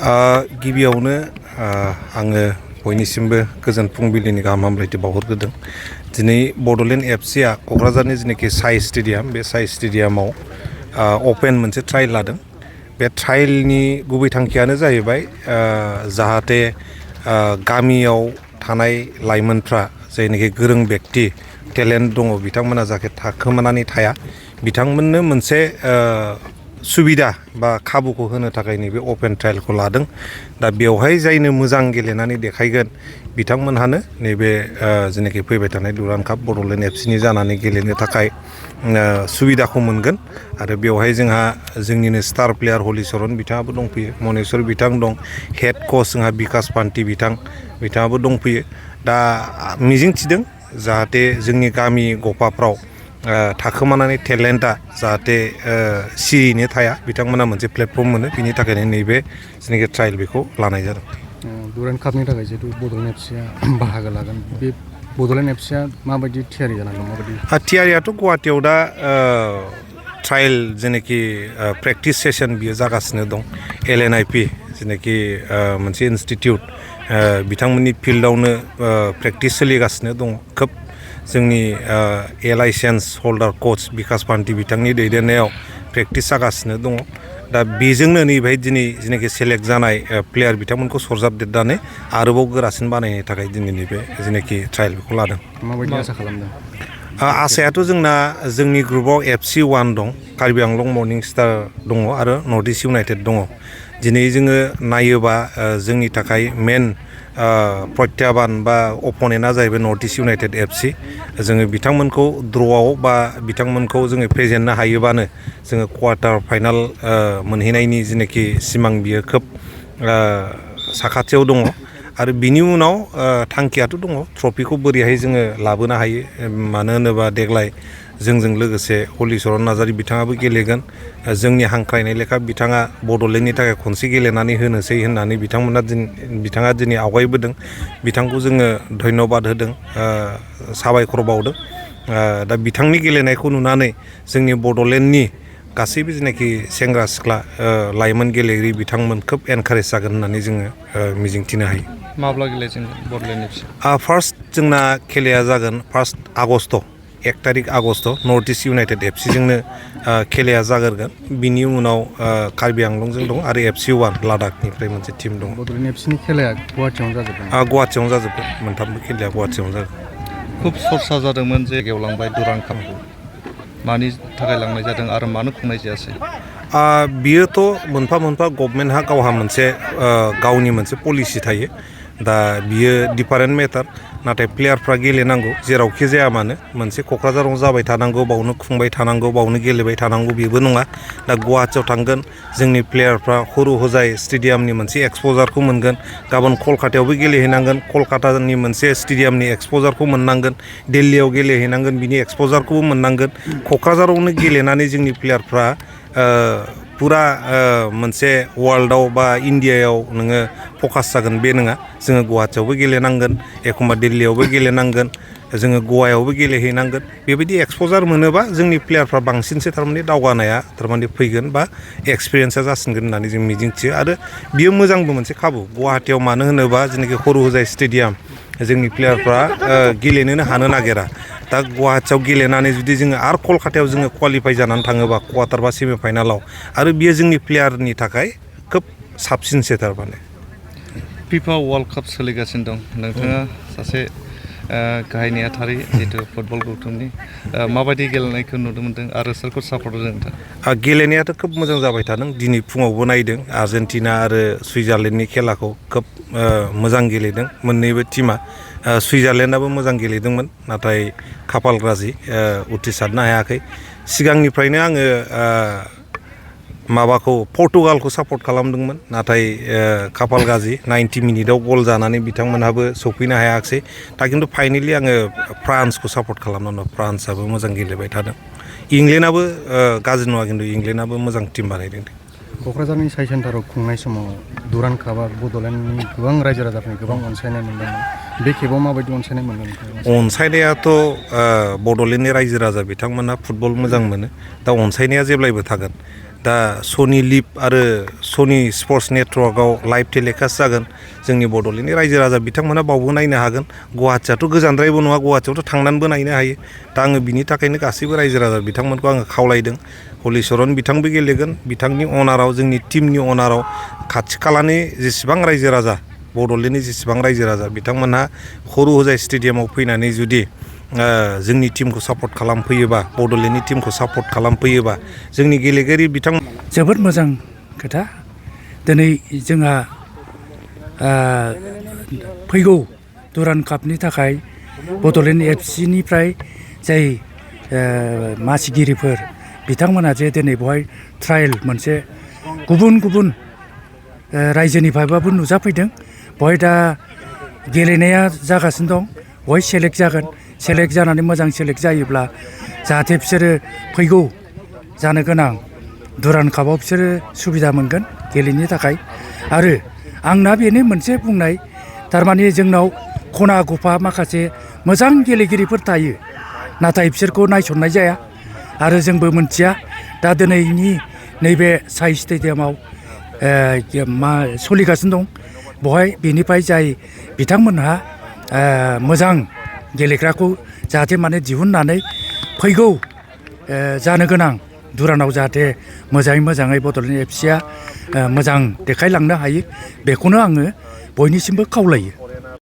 गिबियावनो आङो बयनिसिमबो गोजोन फुंबिलिनि गाहाम हामलायथि बावहरग्रोदों। दिनै बड'लेण्ड एफसिआ क'क्राझारनि जेनाखि साइ स्टेडियाम बे साइ स्टेडियामाव अपेन मोनसे ट्रायल लादों। बे ट्रायलनि गुबै थांखियानो जाहैबाय जाहाथे गामियाव थानाय लाइमोनफ्रा जायनाखि गोरों व्यक्ति टेलेन्ट दङ बिथांमोना जाहाथे थाखोमानानै थाया, बिथांमोननो मोनसे सुबिदा बा खाबुखौ होनो थाखाय नैबे अपेन ट्रायलखौ लादों। दा बेवहाय जायनो मोजां गेलेनानै देखायगोन बिथांमोनहानो नैबे जेनाखि फैबाय थानाय दुरान्ड काप बड'लेण्ड एफसिनि जानानै गेलेनो थाखाय सुबिदाखौ मोनगोन। आरो बेवहाय जोंहा जोंनिनो स्टार प्लेयार हलिचरन बिथाङाबो दंफैयो, मनेस्वर बिथां दं, हेड कच जोंहा बिकास पान्थि बिथाङाबो दंफैयो। दा मिजिंथिदों जाहाथे जोंनि गामि गफाफ्राव थाखोमानानै टेलेन्टआ जाहाथे सियैनो थाया, बिथांमोना मोनसे प्लेटफर्म मोनो। बिनि थाखायनो नैबे जेनाखि ट्रायल बेखौ लानाय जादों। दुरान्ड कापनि थाखाय जिहेतु बड'लेण्ड एफसिआ बाहागो लागोन, बे बड'लेण्ड एफसिआ माबायदि थियारि जानानै दं? माबायदि थियारियाथ' गुवाहाटियाव दा ट्रायल जेनाखि प्रेक्टिस सेसन बियो जागासिनो दं। LNIP जेनाखि मोनसे इनस्टिटिउट बिथांमोननि फिल्डआवनो प्रेक्टिस सोलिगासिनो दङ। खोब जोंनि लाइसेन्स हल्डार कच बिकास पान्थि बिथांनि दैदेननायाव प्रेक्टिस जागासिनो दङ। दा बेजोंनो नैबेहाय दिनै जेनाखि सेलेक्ट जानाय प्लेयार बिथांमोनखौ सरजाबदेरनानै आरोबाव गोरासिन बानायनो थाखाय दिनै नैबे जेनाखि ट्रायल बेखौ लादों। माबायदि आसा खालामदों? आसायाथ' जोंना जोंनि ग्रुपआव FC1 दं, कार्बि आंलं मर्निं स्टार दङ आरो नर्थ इस्ट इउनाइटेड दङ। दिनै जोङो नायोबा जोंनि थाखाय मेन प्रत्याबान बा अपनेन्टआ जाहैबाय नर्थ इस्ट इउनाइटेड FC। जोङो बिथांमोनखौ ड्र'आव बा बिथांमोनखौ जोङो फेजेननो हायोबानो जोङो क्वार्टार फाइनाल मोनहैनायनि जेनाखि सिमां बियो खोब साखाथियाव दङ। आरो बिनि उनाव थांखियाथ' दङ ट्रफिखौ बोरैहाय जोङो लाबोनो हायो। मानो होनोबा देग्लाय जोंजों लोगोसे हलिचरन नार्जारी बिथाङाबो गेलेगोन। जोंनि हांख्रायनाय लेखा बिथाङा बड'लेण्डनि थाखाय खनसे गेलेनानै होनोसै होननानै बिथाङा दिनै आवगायबोदों। बिथांखौ जोङो धन्यबाद होदों, साबायखर बावदों। दा बिथांनि गेलेनायखौ नुनानै जोंनि बड'लेण्डनि गासैबो जेनाखि सेंग्रा सिख्ला लाइमोन गेलेगिरि बिथांमोन खोब एनकारेज जागोन होननानै जोङो मिजिंथिनो हायो। माब्ला गेलेजेनगोन बड'लेण्ड एफसि? फार्स्ट जोंना खेलाया जागोन 1 आगस्ट, 1 तारिख आगस्ट नर्थ इस्ट इउनाइटेड एफसिजोंनो खेलाया जागोरगोन। बिनि उनाव कार्बि आंलंजों दं आरो FC1 लादाखनिफ्राय मोनसे टिम दं। बड'लेण्ड एफसिनि खेलाया गुवाहाटियावनो जाजोबगोन? गुवाहाटियावनो जाजोबगोन, मोनथामबो खेलाया गुवाहाटियावनो जागोन। खुब सरसा जादोंमोन जे गेवलांबाय दुरान्ड कापखौ, मानि थाखाय लांनाय जादों आरो मानो खुंनाय जायासै? बियोथ' मोनफा मोनफा गभर्नमेन्टहा गावहा मोनसे गावनि मोनसे पलिसि थायो। दा बियो डिफारेन्ट मेटार, नाथाय प्लेयारफ्रा गेलेनांगौ जेरावखि जाया मानो। मोनसे क'क्राझाराव जाबाय थानांगौ, बावनो खुंबाय थानांगौ, बावनो गेलेबाय थानांगौ बेबो नङा। दा गुवाहाटियाव थांगोन, जोंनि प्लेयारफ्रा हरु हजाय स्टेडियामनि मोनसे एक्सप'जारखौ मोनगोन। गाबोन कलकातायावबो गेलेहैनांगोन, कलकातानि मोनसे स्टेडियामनि एक्सप'जारखौ मोननांगोन। दिल्लीयाव गेलेहैनांगोन, बिनि एक्सप'जारखौबो मोननांगोन। क'क्राझारावनो गेलेनानै जोंनि प्लेयारफ्रा पुरा मोनसे वर्ल्डआव बा इण्डियायाव नोङो फकास जागोन बे नङा। जोङो गुवाहाटियावबो गेलेनांगोन, एखमबा दिल्लीयावबो गेलेनांगोन, जोङो गवायावबो गेलेहैनांगोन। बेबायदि एक्सप'जार मोनोबा जोंनि प्लेयारफ्रा बांसिनसो थारमाने दावगानाया थारमाने फैगोन बा एक्सपिरियेन्सा जासिनगोन होननानै जों मिजिंथियो। आरो बियो मोजांबो मोनसे खाबु गुवाहाटियाव, मानो होनोबा जेनाखि हरु हजाय स्टेडियाम जोंनि प्लेयारफ्रा गेलेनोनो हानो नागिरा। दा गुवाहाटियाव गेलेनानै जुदि जोङो आरो कलकातायाव जोङो क्वालिफाइ जानानै थाङोबा क्वार्टार बा सेमि फाइनालाव, आरो बियो जोंनि प्लेयारनि थाखाय खोब साबसिनसो थारमाने। फिफा वर्ल्ड काप सोलिगासिनो दं, नोंथाङा सासे गाहाय नेहाथारि जिहेतु फुटबल गौथुमनि, माबायदि गेलेनायखौ नुनो मोनदों आरो सोरखौ सापर्ट होदों नोंथाङा? गेलेनायाथ' खोब मोजां जाबाय थादों। दिनै फुङावबो नायदों आर्जेन्टिना आरो सुइजारलेण्डनि खेलाखौ, खोब मोजां गेलेदों मोन्नैबो टिमा। सुइजारलेण्डआबो मोजां गेलेदोंमोन, नाथाय खाफाल गाज्रि उथ्रिसारनो हायाखै। सिगांनिफ्रायनो आङो पर्तुगालखौ सापर्ट खालामदोंमोन, नाथाय खाफाल गाज्रि 90 मिनिटाव गल जानानै बिथांमोनहाबो सौफैनो हायाखिसै। दा खिन्थु फाइनेलि आङो फ्रान्सखौ सापर्ट खालामनानै दं। फ्रान्सआबो मोजां गेलेबाय थादों। इंलेन्डआबो गाज्रि नङा, खिन्थु इंलेन्डआबो मोजां टिम बानायदों। क'क्राझारनि साइ सेन्टाराव खुंनाय समाव दुरान्ड कापआ बड'लेण्डनि गोबां रायजो राजाफोरनि गोबां अनसायनाय मोन्दोंमोन। बे खेबाव माबायदि अनसायनाय मोन्दों? अनसायनायाथ' बड'लेण्डनि रायजो राजा बिथांमोनहा फुटबल मोजां मोनो। दा अनसायनाया जेब्लायबो थागोन। दा सनि लिभ आरो सनि स्पर्ट्स नेटवर्कआव लाइभ टेलिकास्ट जागोन जोंनि बड'लेण्डनि रायजो राजा बिथांमोना बावबो नायनो हागोन गुवाहाटियाथ' गोजानद्रायबो नङा गुवाहाटियावथ' थांनानैबो नायनो हायो दा आङो बिनि थाखायनो गासैबो रायजो राजा बिथांमोनखौ आङो खावलायदों हलिचरन बिथांबो गेलेगोन बिथांनि अनाराव जोंनि टिमनि अनाराव खाथि खालानि जेसेबां रायजो राजा बड'लेण्डनि जेसेबां रायजो राजा बिथांमोनहा खर' होजाय स्टेडियामाव फैनानै जुदि जोंनि टिमखौ सापर्ट खालामफैयोबा बड'लेण्डनि टिमखौ सापर्ट खालामफैयोबा जोंनि गेलेगिरि बिथां जोबोद मोजां खोथा दिनै जोंहा फैगौ दुरान्ड कापनि थाखाय बड'लेण्ड एफसिनिफ्राय जाय मासिगिरिफोर बिथांमोना जे दिनै बेवहाय ट्रायल मोनसे गुबुन गुबुन रायजोनिफ्रायबाबो नुजाफैदों बेवहाय दा गेलेनाया जागासिनो दं बेवहाय सेलेक्ट जागोन सेलेक्ट जानानै मोजां सेलेक्ट जायोब्ला जाहाथे बिसोरो फैगौ जानो गोनां दुरान्ड कापआव बिसोरो सुबिदा मोनगोन गेलेनो थाखाय आरो आंना बेनो मोनसे बुंनाय थारमाने जोंनाव खना गफा माखासे मोजां गेलेगिरिफोर थायो नाथाय बिसोरखौ नायसननाय जाया आरो जोंबो मोनथिया दा दिनैनि नैबे साइ स्टेडियामाव मा सोलिगासिनो दं बेवहाय बेनिफ्राय जाय बिथांमोनहा मोजां गेलेग्राखौ जाहाथे माने दिहुननानै फैगौ जानो गोनां दुरान्डआव जाहाथे मोजाङै बड'लेण्ड एफसिया मोजां देखायलांनो हायो बेखौनो आङो बयनिसिमबो खावलायो।